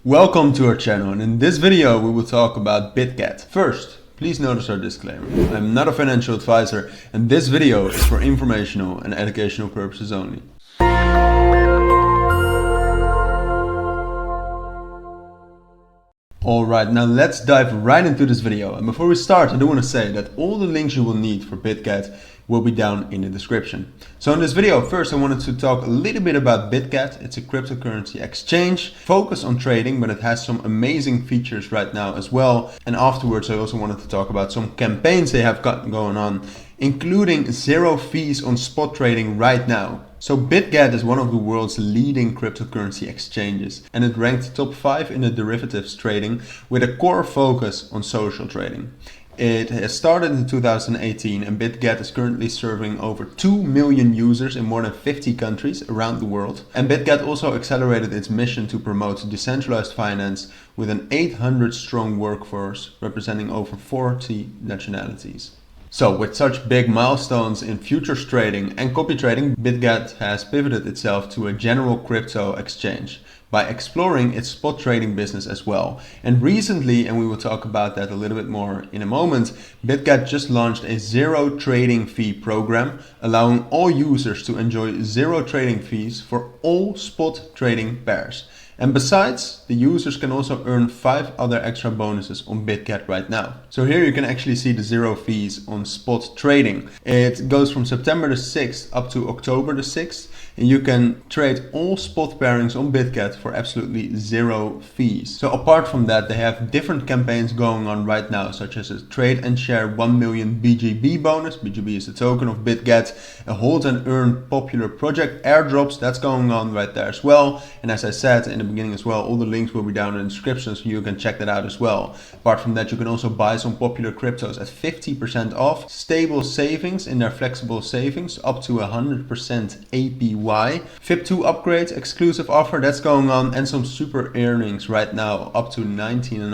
Welcome to our channel, and in this video we will talk about Bitget. First, please notice our disclaimer. I'm not a financial advisor and this video is for informational and educational purposes only. Alright, now let's dive right into this video. And before we start, I do want to say that all the links you will need for Bitget will be down in the description. So in this video, first I wanted to talk a little bit about Bitget. It's a cryptocurrency exchange focused on trading, but it has some amazing features right now as well. And afterwards I also wanted to talk about some campaigns they have got going on, including zero fees on spot trading right now. So Bitget is one of the world's leading cryptocurrency exchanges, and it ranked top 5 in the derivatives trading with a core focus on social trading. It has started in 2018 and Bitget is currently serving over 2 million users in more than 50 countries around the world. And Bitget also accelerated its mission to promote decentralized finance with an 800 strong workforce representing over 40 nationalities. So with such big milestones in futures trading and copy trading, Bitget has pivoted itself to a general crypto exchange by exploring its spot trading business as well. And recently, and we will talk about that a little bit more in a moment, Bitget just launched a zero trading fee program, allowing all users to enjoy zero trading fees for all spot trading pairs. And besides, the users can also earn 5 other extra bonuses on Bitget right now. So here you can actually see the zero fees on spot trading. It goes from September the 6th up to October the 6th. And you can trade all spot pairings on Bitget for absolutely zero fees. So apart from that, they have different campaigns going on right now, such as a trade and share 1 million BGB bonus. BGB is the token of Bitget. A hold and earn popular project airdrops, that's going on right there as well. And as I said in the beginning as well, all the links will be down in the description so you can check that out as well. Apart from that, you can also buy some popular cryptos at 50% off. Stable savings in their flexible savings up to 100% APY. VIP2 upgrades exclusive offer that's going on, and some super earnings right now up to 19.5%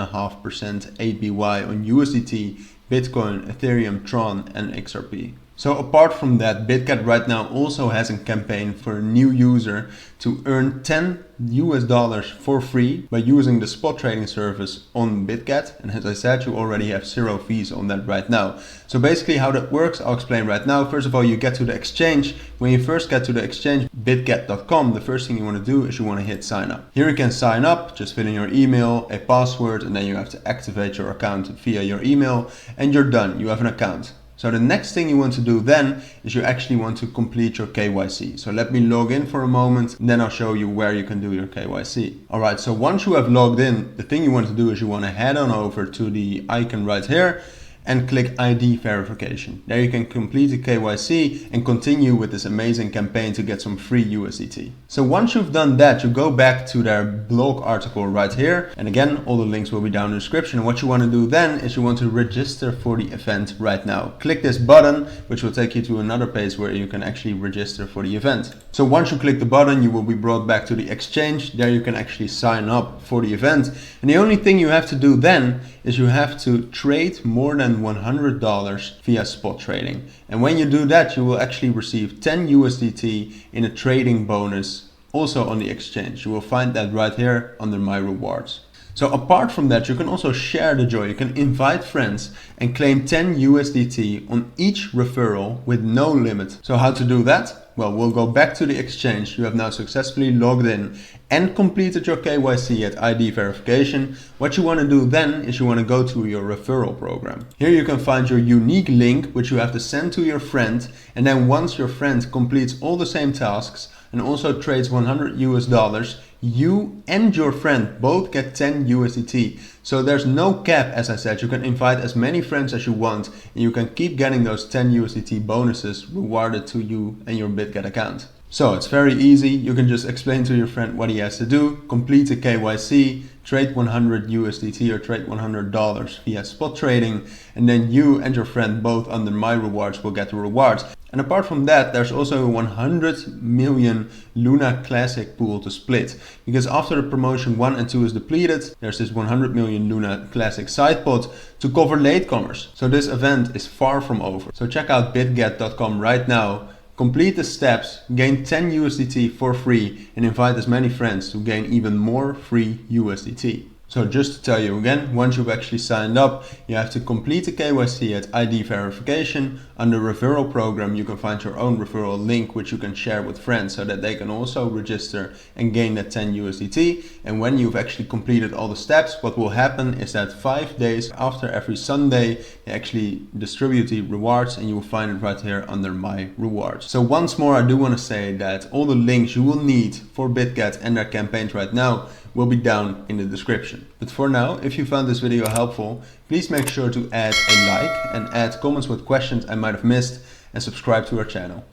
APY on USDT, Bitcoin, Ethereum, Tron and XRP. So apart from that, Bitget right now also has a campaign for a new user to earn $10 for free by using the spot trading service on Bitget. And as I said, you already have zero fees on that right now. So basically how that works, I'll explain right now. First of all, you get to the exchange. When you first get to the exchange, bitget.com, the first thing you want to do is you want to hit sign up. Here you can sign up, just fill in your email, a password, and then you have to activate your account via your email and you're done. You have an account. So the next thing you want to do then is you actually want to complete your KYC. So let me log in for a moment and then I'll show you where you can do your KYC. Alright, so once you have logged in, the thing you want to do is you want to head on over to the icon right here and click ID verification. There you can complete the KYC and continue with this amazing campaign to get some free USDT. So once you've done that, you go back to their blog article right here. And again, all the links will be down in the description. And what you want to do then is you want to register for the event right now. Click this button, which will take you to another page where you can actually register for the event. So once you click the button, you will be brought back to the exchange. There you can actually sign up for the event. And the only thing you have to do then is you have to trade more than $100 via spot trading. And when you do that, you will actually receive 10 USDT in a trading bonus also on the exchange. You will find that right here under my rewards. So apart from that, you can also share the joy. You can invite friends and claim 10 USDT on each referral with no limit. So how to do that? Well, we'll go back to the exchange. You have now successfully logged in and completed your KYC at ID verification. What you want to do then is you want to go to your referral program. Here you can find your unique link, which you have to send to your friend. And then once your friend completes all the same tasks and also trades $100, you and your friend both get 10 USDT. So there's no cap, as I said. You can invite as many friends as you want and you can keep getting those 10 USDT bonuses rewarded to you and your Bitget account. So it's very easy. You can just explain to your friend what he has to do, complete the KYC, trade 100 USDT or trade $100 via spot trading, and then you and your friend both under my rewards will get the rewards. And apart from that, there's also a 100 million Luna Classic pool to split, because after the promotion 1 and 2 is depleted, there's this 100 million Luna Classic side pot to cover latecomers. So this event is far from over. So check out bitget.com right now complete the steps, gain 10 USDT for free, and invite as many friends to gain even more free USDT. So just to tell you again, once you've actually signed up, you have to complete the KYC at ID verification. Under referral program, you can find your own referral link, which you can share with friends so that they can also register and gain that 10 USDT. And when you've actually completed all the steps, what will happen is that 5 days after every Sunday, they actually distribute the rewards, and you will find it right here under my rewards. So once more, I do want to say that all the links you will need for Bitget and their campaigns right now will be down in the description. But for now, if you found this video helpful, please make sure to add a like and add comments with questions I might have missed, and subscribe to our channel.